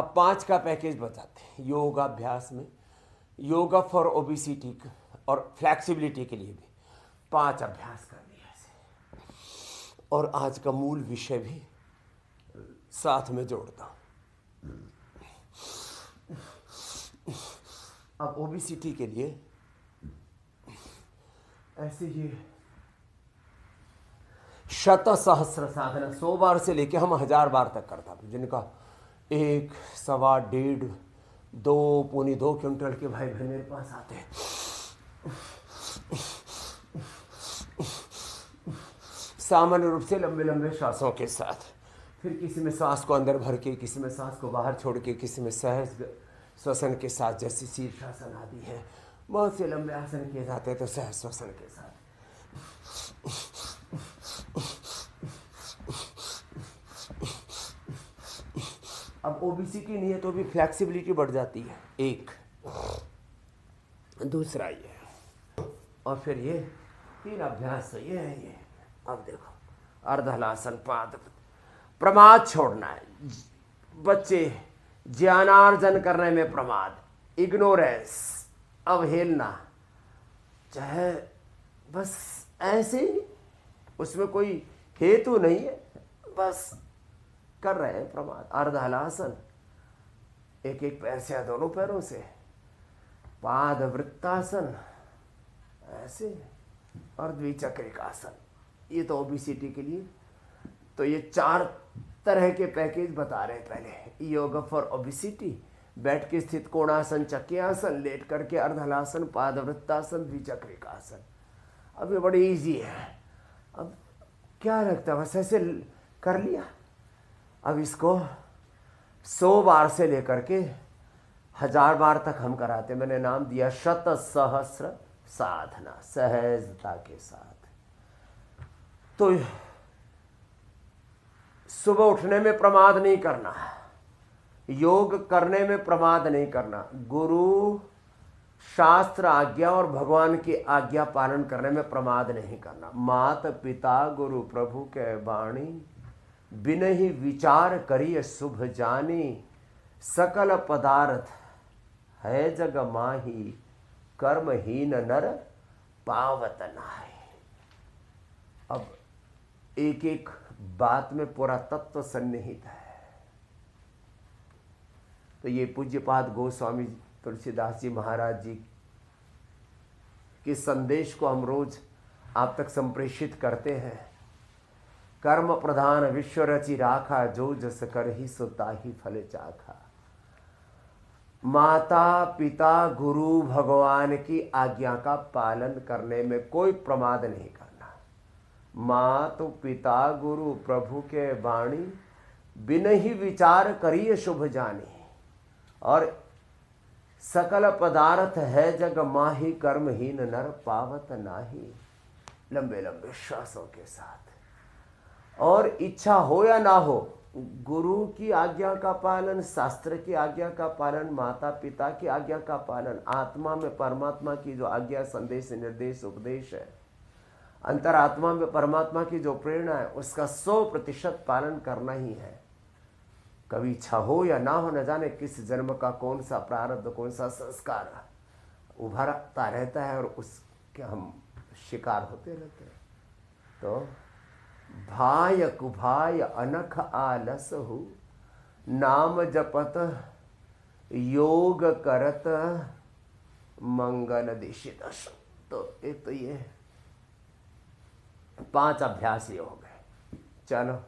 अब 5 का पैकेज बताते हैं योगाभ्यास में। योगा फॉर ओबिसिटी और फ्लैक्सिबिलिटी के लिए भी 5 अभ्यास कर दिया ऐसे। और आज का मूल विषय भी साथ में जोड़ता हूँ। अब ओबिसिटी के लिए ऐसे ही शत सहस्र साधना 100 बार से लेके हम 1000 बार तक करता था, जिनका 1, सवा, 1.5, 2, पौने 2 क्विंटल के भाई बहन मेरे पास आते हैं। सामान्य रूप से लंबे लंबे श्वासों के साथ, फिर किसी में सांस को अंदर भर के, किसी में सांस को बाहर छोड़ के, किसी में सहज श्वसन के साथ, जैसे शीर्षासन आदि है। बहुत से लंबे आसन किए जाते हैं तो सहज श्वसन के साथ। अब ओबिसिटी नहीं है तो भी फ्लेक्सिबिलिटी बढ़ जाती है, एक। दूसरा ये, और फिर ये 3 अभ्यास ये है ये। अब देखो, अर्धहलासन, पाद, प्रमाद छोड़ना है। बच्चे ज्ञानार्जन करने में प्रमाद, इग्नोरेंस, अवहेलना, चाहे बस ऐसे ही, उसमें कोई हेतु नहीं है, बस कर रहे हैं प्रमाद। अर्धहलासन, एक एक पैर से या दोनों पैरों से। पाद वृत्तासन ऐसे, और द्विचक्रिकासन। ये तो ओबिसिटी के लिए। तो ये 4 तरह के पैकेज बता रहे हैं पहले। योगा फॉर ओबिसिटी, बैठ के स्थित कोणासन, चक्रियासन, लेट करके अर्धहलासन, पादवृत्तासन, द्विचक्रिकासन। अब ये बड़ी इजी है। अब क्या लगता है, बस ऐसे कर लिया। अब इसको 100 बार से लेकर के 1000 बार तक हम कराते। मैंने नाम दिया शत सहस्र साधना, सहजता के साथ। तो सुबह उठने में प्रमाद नहीं करना, योग करने में प्रमाद नहीं करना, गुरु शास्त्र आज्ञा और भगवान की आज्ञा पालन करने में प्रमाद नहीं करना। मात पिता गुरु प्रभु के वाणी, बिन ही विचार करिय शुभ जानी, सकल पदार्थ है जग माही, कर्महीन नर पावत नाहि। अब एक एक बात में पूरा तत्व सन्निहित है। तो ये पूज्यपाद गोस्वामी तुलसीदास जी महाराज जी के संदेश को हम रोज आप तक संप्रेषित करते हैं। कर्म प्रधान विश्व रचि राखा, जो जस कर ही सो ताहि फल चाखा। माता पिता गुरु भगवान की आज्ञा का पालन करने में कोई प्रमाद नहीं करना। माता पिता गुरु प्रभु के वाणी, बिन ही विचार करिए शुभ जानी। और सकल पदार्थ है जग माही, कर्महीन नर पावत नाही। लंबे लंबे श्वासों के साथ। और इच्छा हो या ना हो, गुरु की आज्ञा का पालन, शास्त्र की आज्ञा का पालन, माता पिता की आज्ञा का पालन, आत्मा में परमात्मा की जो आज्ञा, संदेश, निर्देश, उपदेश है, अंतरात्मा में परमात्मा की जो प्रेरणा है, उसका 100% पालन करना ही है। कभी इच्छा हो या ना हो, न जाने किस जन्म का कौन सा प्रारब्ध, कौन सा संस्कार उभरता रहता है और उसके हम शिकार होते रहते हैं। तो भाय कुभाय अनख आलस हो, नाम जपत योग करत मंगल दिशित। तो एक तो ये 5 अभ्यास ये हो गए। चलो